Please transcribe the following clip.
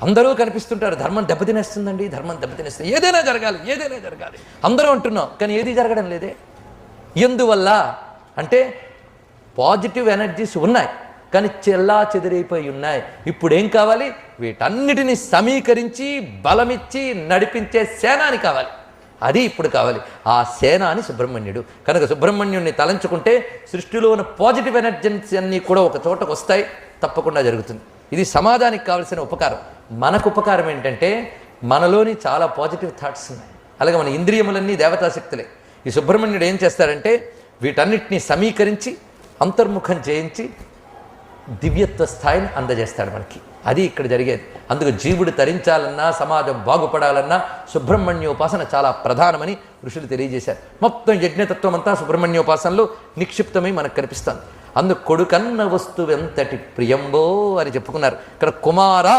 అందరూ కనిపిస్తుంటారు, ధర్మం దెబ్బతినేస్తుందండి, ధర్మం దెబ్బతినేస్తుంది, ఏదైనా జరగాలి, ఏదైనా జరగాలి అందరూ అంటున్నాం, కానీ ఏది జరగడం లేదే. ఎందువల్ల అంటే పాజిటివ్ ఎనర్జీస్ ఉన్నాయి, కానీ చెల్లా చెదిరైపోయి ఉన్నాయి. ఇప్పుడు ఏం కావాలి? వీటన్నిటిని సమీకరించి బలమిచ్చి నడిపించే సేనాని కావాలి. అది ఇప్పుడు కావాలి. ఆ సేనాని సుబ్రహ్మణ్యుడు. కనుక సుబ్రహ్మణ్యుడిని తలంచుకుంటే సృష్టిలో ఉన్న పాజిటివ్ ఎనర్జీస్ అన్నీ కూడా ఒక చోటకు వస్తాయి, తప్పకుండా జరుగుతుంది. ఇది సమాజానికి కావలసిన ఉపకారం. మనకు ఉపకారం ఏంటంటే మనలోని చాలా పాజిటివ్ థాట్స్ ఉన్నాయి. అలాగే మన ఇంద్రియములన్నీ దేవతాశక్తులే. ఈ సుబ్రహ్మణ్యుడు ఏం చేస్తారంటే వీటన్నిటిని సమీకరించి అంతర్ముఖం చేయించి దివ్యత్వ స్థాయిని అందజేస్తాడు మనకి. అది ఇక్కడ జరిగేది. అందుకు జీవుడు తరించాలన్నా, సమాజం బాగుపడాలన్నా సుబ్రహ్మణ్యోపాసన చాలా ప్రధానమని ఋషులు తెలియజేశారు. మొత్తం యజ్ఞతత్వం అంతా సుబ్రహ్మణ్యోపాసనలో నిక్షిప్తమై మనకు కనిపిస్తుంది. అందుకు కొడుకన్న వస్తువు ఎంతటి ప్రియంబో అని చెప్పుకున్నారు. ఇక్కడ కుమారా